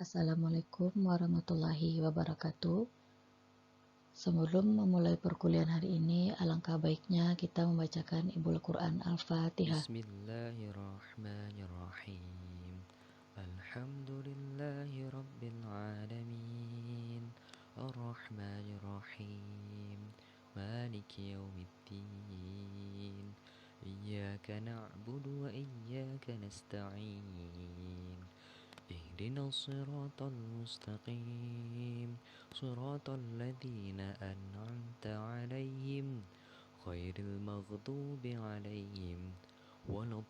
Assalamualaikum warahmatullahi wabarakatuh. Sebelum memulai perkuliahan hari ini, alangkah baiknya kita membacakan Ibu Al-Quran Al-Fatihah. Bismillahirrahmanirrahim. Alhamdulillahi rabbil alamin. Ar-Rahmanirrahim. Maliki yaumiddin. Iyyaka na'budu wa iyyaka nasta'in. Ihdinas siratal mustaqim. Siratal ladzina an'amta 'alaihim ghairil maghdubi 'alaihim waladdallin.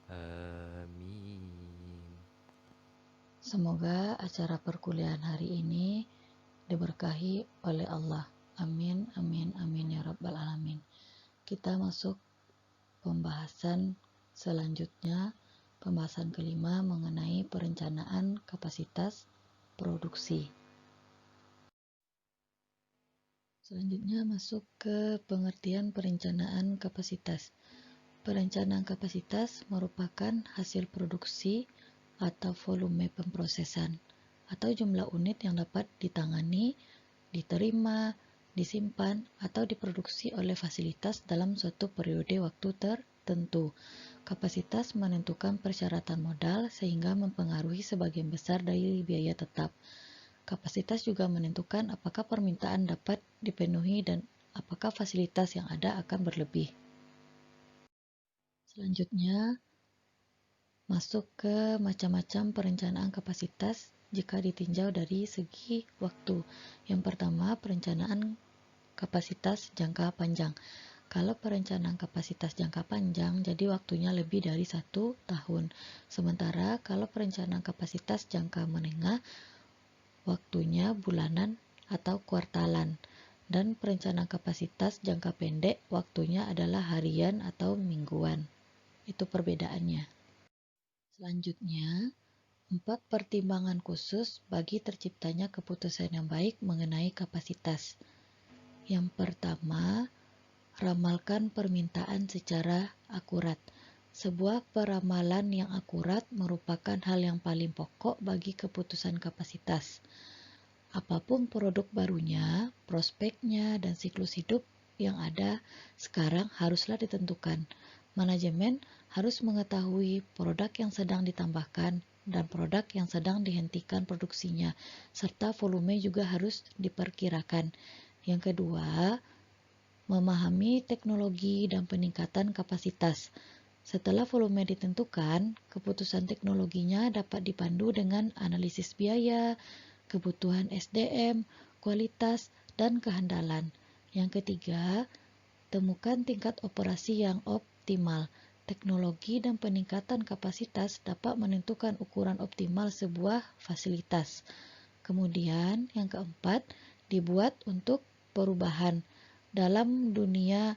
Amin. Semoga acara perkuliahan hari ini diberkahi oleh Allah. Amin, amin, amin ya rabbal alamin. Kita masuk pembahasan selanjutnya, pembahasan kelima mengenai perencanaan kapasitas produksi. Selanjutnya masuk ke pengertian perencanaan kapasitas. Perencanaan kapasitas merupakan hasil produksi atau volume pemprosesan atau jumlah unit yang dapat ditangani, diterima, disimpan, atau diproduksi oleh fasilitas dalam suatu periode waktu tertentu. Kapasitas menentukan persyaratan modal sehingga mempengaruhi sebagian besar dari biaya tetap. Kapasitas juga menentukan apakah permintaan dapat dipenuhi dan apakah fasilitas yang ada akan berlebih. Selanjutnya, masuk ke macam-macam perencanaan kapasitas jika ditinjau dari segi waktu. Yang pertama, perencanaan kapasitas jangka panjang. Kalau perencanaan kapasitas jangka panjang, jadi waktunya lebih dari 1 tahun. Sementara kalau perencanaan kapasitas jangka menengah, waktunya bulanan atau kuartalan. Dan perencanaan kapasitas jangka pendek, waktunya adalah harian atau mingguan. Itu perbedaannya. Selanjutnya, 4 pertimbangan khusus bagi terciptanya keputusan yang baik mengenai kapasitas. Yang pertama, ramalkan permintaan secara akurat. Sebuah peramalan yang akurat merupakan hal yang paling pokok bagi keputusan kapasitas. Apapun produk barunya, prospeknya, dan siklus hidup yang ada sekarang haruslah ditentukan. Manajemen harus mengetahui produk yang sedang ditambahkan dan produk yang sedang dihentikan produksinya, serta volume juga harus diperkirakan. Yang kedua, memahami teknologi dan peningkatan kapasitas. Setelah volume ditentukan, keputusan teknologinya dapat dipandu dengan analisis biaya, kebutuhan SDM, kualitas, dan kehandalan. Yang ketiga, temukan tingkat operasi yang optimal. Teknologi dan peningkatan kapasitas dapat menentukan ukuran optimal sebuah fasilitas. Kemudian, yang keempat, dibuat untuk perubahan. Dalam dunia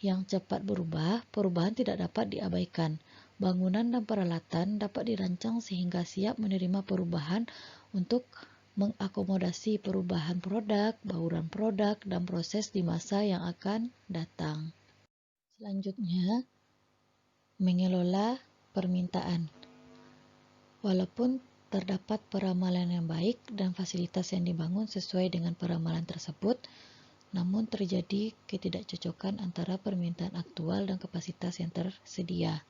yang cepat berubah, perubahan tidak dapat diabaikan. Bangunan dan peralatan dapat dirancang sehingga siap menerima perubahan untuk mengakomodasi perubahan produk, bauran produk, dan proses di masa yang akan datang. Selanjutnya, mengelola permintaan. Walaupun terdapat peramalan yang baik dan fasilitas yang dibangun sesuai dengan peramalan tersebut, namun terjadi ketidakcocokan antara permintaan aktual dan kapasitas yang tersedia.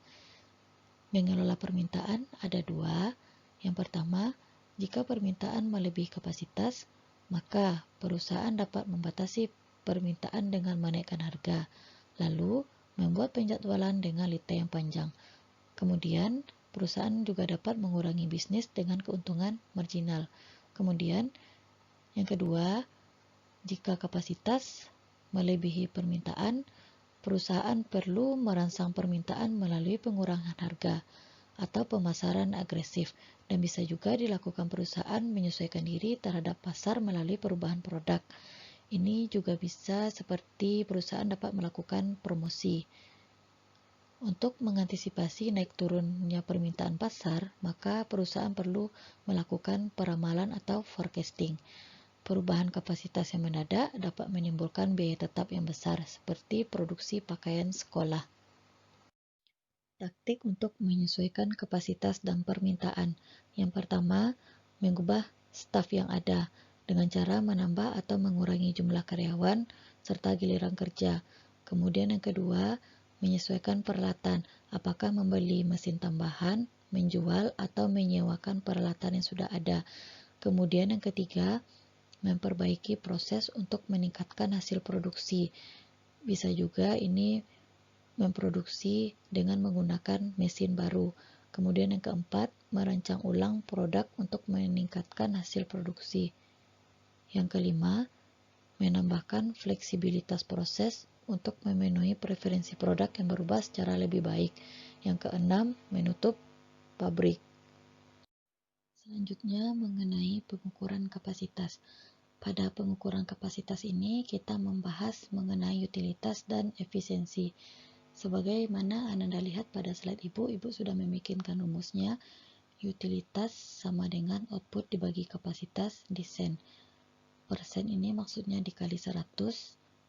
Mengelola permintaan ada dua. Yang pertama, jika permintaan melebihi kapasitas, maka perusahaan dapat membatasi permintaan dengan menaikkan harga, lalu membuat penjadwalan dengan litai yang panjang. Kemudian, perusahaan juga dapat mengurangi bisnis dengan keuntungan marginal. Kemudian, yang kedua, jika kapasitas melebihi permintaan, perusahaan perlu merangsang permintaan melalui pengurangan harga atau pemasaran agresif, dan bisa juga dilakukan perusahaan menyesuaikan diri terhadap pasar melalui perubahan produk. Ini juga bisa seperti perusahaan dapat melakukan promosi. Untuk mengantisipasi naik turunnya permintaan pasar, maka perusahaan perlu melakukan peramalan atau forecasting. Perubahan kapasitas yang mendadak dapat menimbulkan biaya tetap yang besar, seperti produksi pakaian sekolah. Taktik untuk menyesuaikan kapasitas dan permintaan. Yang pertama, mengubah staf yang ada dengan cara menambah atau mengurangi jumlah karyawan serta giliran kerja. Kemudian yang kedua, menyesuaikan peralatan, apakah membeli mesin tambahan, menjual, atau menyewakan peralatan yang sudah ada. Kemudian yang ketiga, memperbaiki proses untuk meningkatkan hasil produksi. Bisa juga ini memproduksi dengan menggunakan mesin baru. Kemudian yang keempat, merancang ulang produk untuk meningkatkan hasil produksi. Yang kelima, menambahkan fleksibilitas proses untuk memenuhi preferensi produk yang berubah secara lebih baik. Yang keenam, menutup pabrik. Selanjutnya mengenai pengukuran kapasitas. Pada pengukuran kapasitas ini kita membahas mengenai utilitas dan efisiensi. Sebagaimana Ananda lihat pada slide ibu sudah memikirkan rumusnya. Utilitas sama dengan output dibagi kapasitas desain. Persen ini maksudnya dikali 100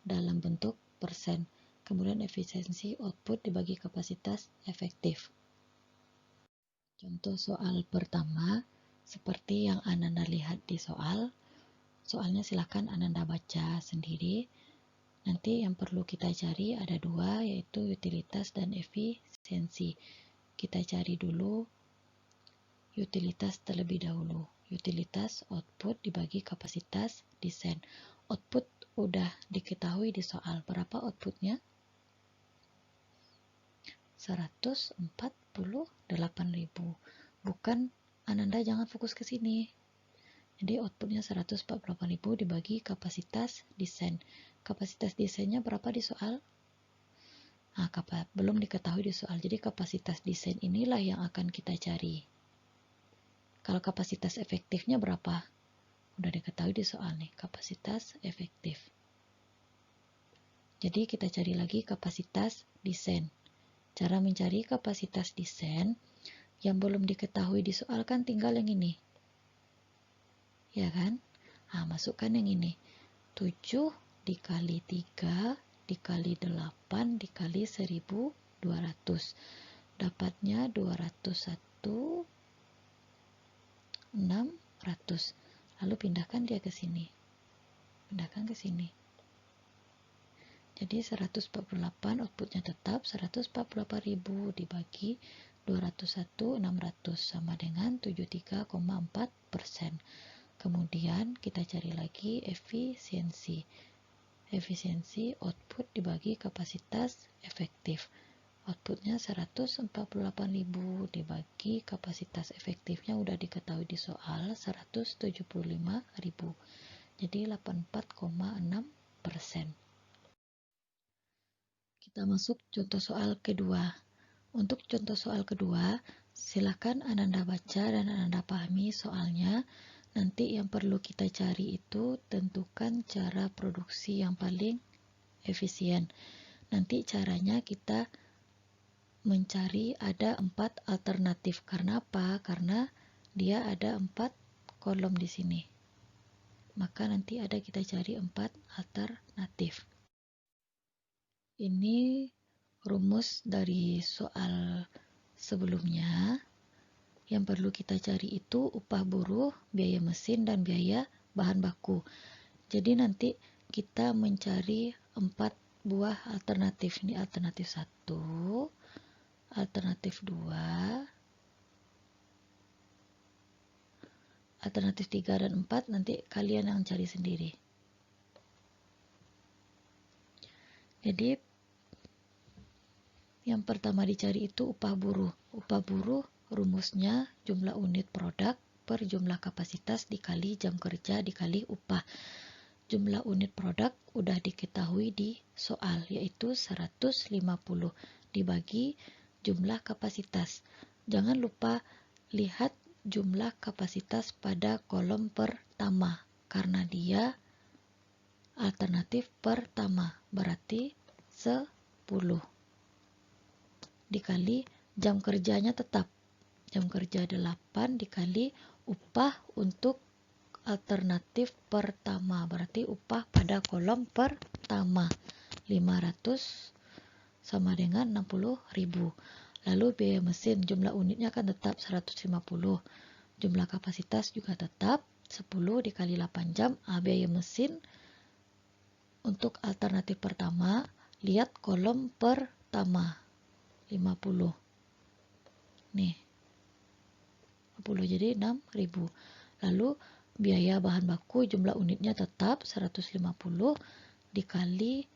dalam bentuk persen. Kemudian efisiensi output dibagi kapasitas efektif. Contoh soal pertama, seperti yang Ananda lihat di soalnya silakan Ananda baca sendiri. Nanti yang perlu kita cari ada dua, yaitu utilitas dan efisiensi. Kita cari dulu utilitas terlebih dahulu. Utilitas output dibagi kapasitas desain. Output udah diketahui di soal. Berapa outputnya? 148.000. Bukan, Ananda jangan fokus ke sini. Jadi outputnya 148.000 dibagi kapasitas desain. Kapasitas desainnya berapa di soal? Nah, belum diketahui di soal. Jadi kapasitas desain inilah yang akan kita cari. Kalau kapasitas efektifnya berapa? Udah diketahui di soal nih, kapasitas efektif. Jadi kita cari lagi kapasitas desain. Cara mencari kapasitas desain yang belum diketahui di soal kan tinggal yang ini. Ya kan? Nah, masukkan yang ini. 7 dikali 3 dikali 8 dikali 1200. Dapatnya 201.600. Lalu pindahkan dia ke sini. Pindahkan ke sini. Jadi 148 outputnya tetap 148.000 dibagi 201.600 sama dengan 73,4%. Kemudian kita cari lagi efisiensi. Efisiensi output dibagi kapasitas efektif. Outputnya 148.000 dibagi kapasitas efektifnya udah diketahui di soal 175.000. Jadi 84,6%. Kita masuk contoh soal kedua. Untuk contoh soal kedua, silakan Ananda baca dan Ananda pahami soalnya. Nanti yang perlu kita cari itu tentukan cara produksi yang paling efisien. Nanti caranya kita mencari ada 4 alternatif. Karena apa? Karena dia ada 4 kolom di sini. Maka nanti ada kita cari 4 alternatif. Ini rumus dari soal sebelumnya. Yang perlu kita cari itu upah buruh, biaya mesin, dan biaya bahan baku. Jadi nanti kita mencari 4 buah alternatif. Ini alternatif 1, alternatif 2, alternatif 3 dan 4. Nanti kalian yang cari sendiri. Jadi yang pertama dicari itu upah buruh. Upah buruh rumusnya jumlah unit produk per jumlah kapasitas dikali jam kerja dikali upah. Jumlah unit produk udah diketahui di soal, yaitu 150 dibagi jumlah kapasitas. Jangan lupa lihat jumlah kapasitas pada kolom pertama, karena dia alternatif pertama, berarti 10. Dikali jam kerjanya tetap. Jam kerja 8 dikali upah untuk alternatif pertama. Berarti upah pada kolom pertama. 500 sama dengan 60.000. Lalu biaya mesin, jumlah unitnya kan tetap 150. Jumlah kapasitas juga tetap 10 dikali 8 jam. Biaya mesin untuk alternatif pertama, lihat kolom pertama 50. Nih, 50 jadi 6.000. Lalu biaya bahan baku, jumlah unitnya tetap 150 dikali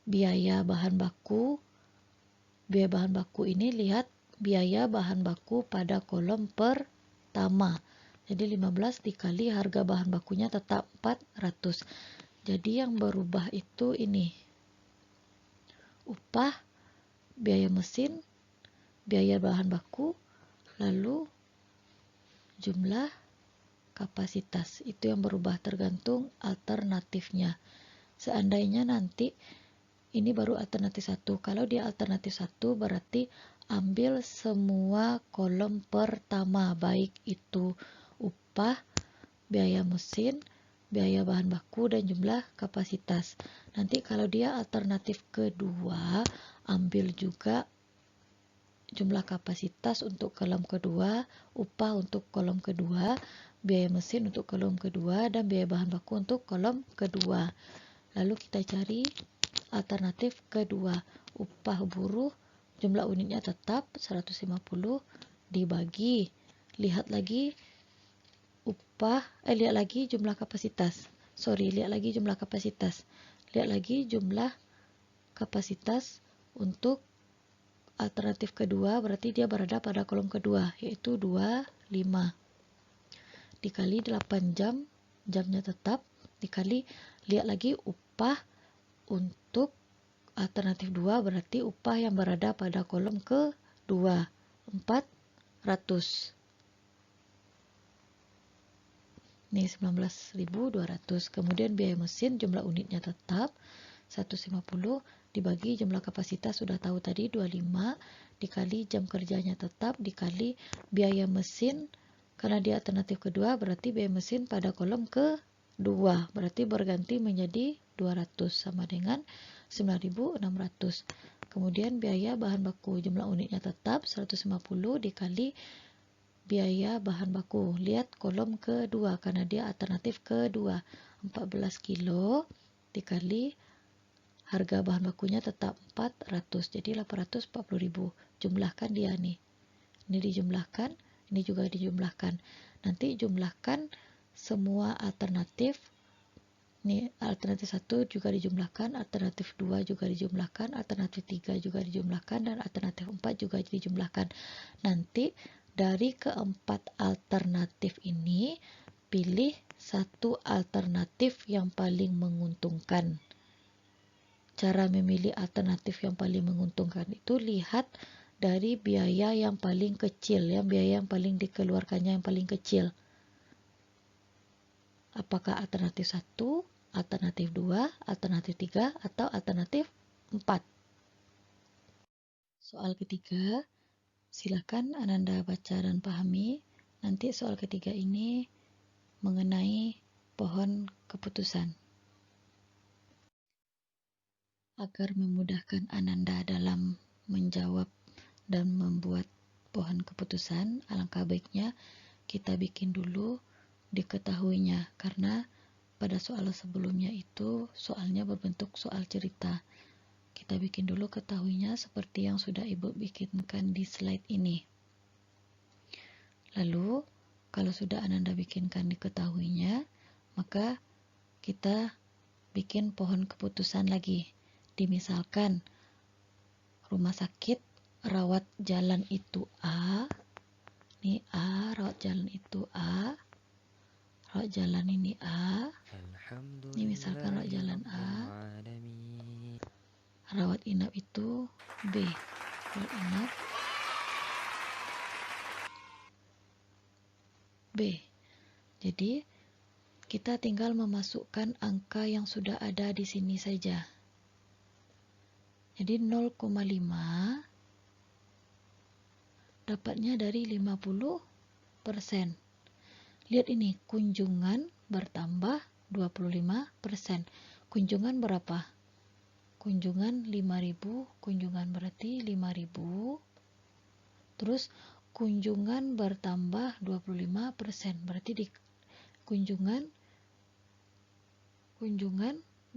biaya bahan baku. Biaya bahan baku ini lihat biaya bahan baku pada kolom pertama. Jadi 15 dikali harga bahan bakunya tetap 400. Jadi yang berubah itu ini. Upah, biaya mesin, biaya bahan baku, lalu jumlah kapasitas. Itu yang berubah tergantung alternatifnya. Seandainya nanti ini baru alternatif 1. Kalau dia alternatif 1 berarti ambil semua kolom pertama, baik itu upah, biaya mesin, biaya bahan baku, dan jumlah kapasitas. Nanti kalau dia alternatif kedua, ambil juga jumlah kapasitas untuk kolom kedua, upah untuk kolom kedua, biaya mesin untuk kolom kedua, dan biaya bahan baku untuk kolom kedua. Lalu kita cari alternatif kedua, upah buruh, jumlah unitnya tetap 150 dibagi, lihat lagi lihat lagi jumlah kapasitas. Lihat lagi jumlah kapasitas. Lihat lagi jumlah kapasitas untuk alternatif kedua, berarti dia berada pada kolom kedua, yaitu 25 dikali 8 jam, jamnya tetap, dikali lihat lagi upah untuk alternatif 2, berarti upah yang berada pada kolom kedua 400. Ini 19.200. Kemudian biaya mesin, jumlah unitnya tetap 150 dibagi jumlah kapasitas sudah tahu tadi 25 dikali jam kerjanya tetap dikali biaya mesin, karena dia alternatif kedua berarti biaya mesin pada kolom kedua berarti berganti menjadi 200 sama dengan 9.600. Kemudian biaya bahan baku, jumlah unitnya tetap 150 dikali biaya bahan baku, lihat kolom kedua karena dia alternatif kedua, 14 kilo dikali harga bahan bakunya tetap 400, jadi 840.000. Jumlahkan dia nih, ini dijumlahkan, ini juga dijumlahkan, nanti jumlahkan semua alternatif. Nih, alternatif 1 juga dijumlahkan, alternatif 2 juga dijumlahkan, alternatif 3 juga dijumlahkan, dan alternatif 4 juga dijumlahkan. Nanti dari keempat alternatif ini, pilih satu alternatif yang paling menguntungkan. Cara memilih alternatif yang paling menguntungkan itu lihat dari biaya yang paling kecil, biaya yang paling dikeluarkannya yang paling kecil. Apakah alternatif 1, alternatif 2, alternatif 3, atau alternatif 4? Soal ketiga, silakan Ananda baca dan pahami. Nanti soal ketiga ini mengenai pohon keputusan. Agar memudahkan Ananda dalam menjawab dan membuat pohon keputusan, alangkah baiknya kita bikin dulu diketahuinya, karena pada soal sebelumnya itu soalnya berbentuk soal cerita. Kita bikin dulu ketahuinya seperti yang sudah Ibu bikinkan di slide ini. Lalu kalau sudah Ananda bikinkan diketahuinya, maka kita bikin pohon keputusan lagi. Dimisalkan rumah sakit rawat jalan itu A, ini A, rawat jalan itu A, rawat jalan ini A, ini misalkan rawat jalan A, rawat inap itu B, rawat inap B. Jadi kita tinggal memasukkan angka yang sudah ada di sini saja. Jadi 0,5 dapatnya dari 50%. Lihat ini, kunjungan bertambah 25%. Kunjungan berapa? kunjungan 5.000, kunjungan berarti 5.000, terus kunjungan bertambah 25%, berarti di kunjungan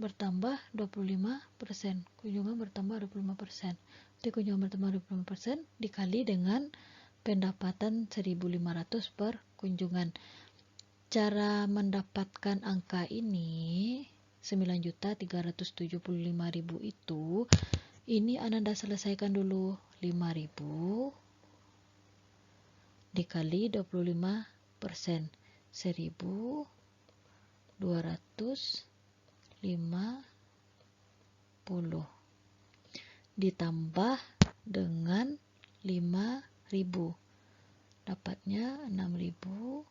bertambah 25%, kunjungan bertambah 25%. Jadi kunjungan bertambah 25% dikali dengan pendapatan 1.500 per kunjungan. Cara mendapatkan angka ini 9.375.000 itu, ini Ananda selesaikan dulu. 5.000 dikali 25%, 1.250 ditambah dengan 5.000, dapatnya 6.250,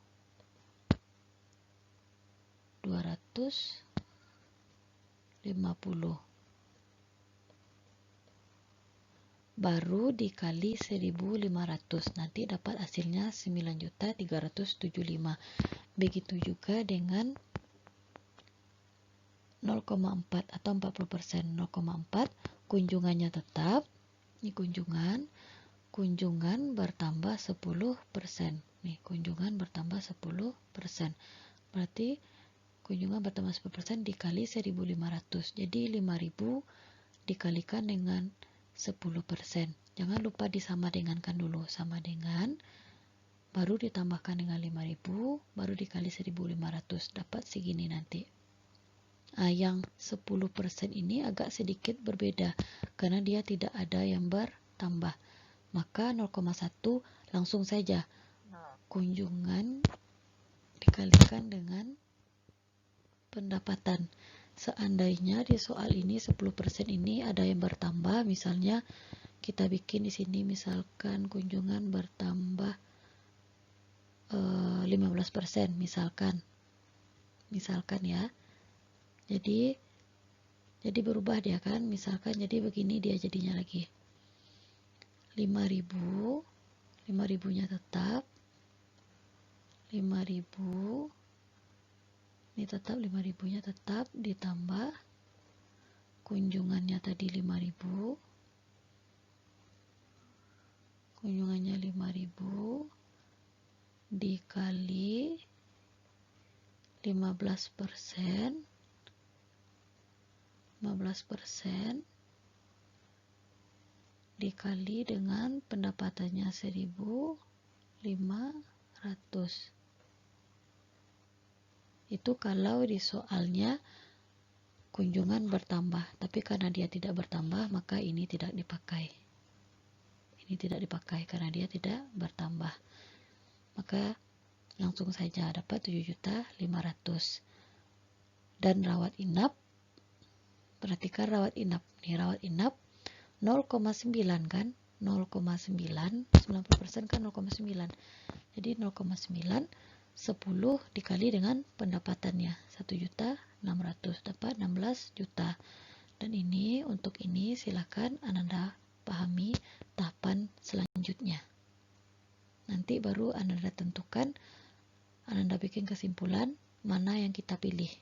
baru dikali 1.500, nanti dapat hasilnya 9.375. Begitu juga dengan 0,4 atau 40%. 0,4 kunjungannya tetap, ini kunjungan bertambah 10%. Nih, kunjungan bertambah 10%. Berarti kunjungan bertambah 10% dikali 1.500. Jadi 5.000 dikalikan dengan 10%. Jangan lupa disama dengankan dulu. Sama dengan, baru ditambahkan dengan 5.000, baru dikali 1.500. Dapat segini nanti. Yang 10% ini agak sedikit berbeda karena dia tidak ada yang bertambah. Maka 0,1 langsung saja kunjungan dikalikan dengan pendapatan. Seandainya di soal ini 10% ini ada yang bertambah, misalnya kita bikin di sini misalkan kunjungan bertambah 15%, misalkan ya. Jadi berubah dia kan, misalkan jadi begini dia jadinya lagi 5.000-nya tetap 5.000, ini tetap 5.000-nya tetap, ditambah kunjungannya tadi 5.000, kunjungannya 5.000 dikali 15%, dikali dengan pendapatannya 1.500. Itu kalau di soalnya kunjungan bertambah, tapi karena dia tidak bertambah maka ini tidak dipakai. Ini tidak dipakai karena dia tidak bertambah. Maka langsung saja dapat 7.500. Dan rawat inap, perhatikan rawat inap. Nih rawat inap 0,9 kan? 0,9, 90% kan 0,9. Jadi 0,9 10 dikali dengan pendapatannya 1.600.000, dapat 16 juta. Dan ini untuk ini silakan Ananda pahami tahapan selanjutnya. Nanti baru Ananda tentukan, Ananda bikin kesimpulan mana yang kita pilih.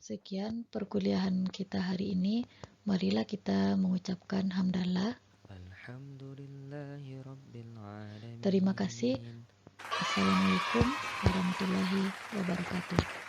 Sekian perkuliahan kita hari ini. Marilah kita mengucapkan hamdalah. Alhamdulillahirabbil alamin. Terima kasih. Assalamualaikum warahmatullahi wabarakatuh.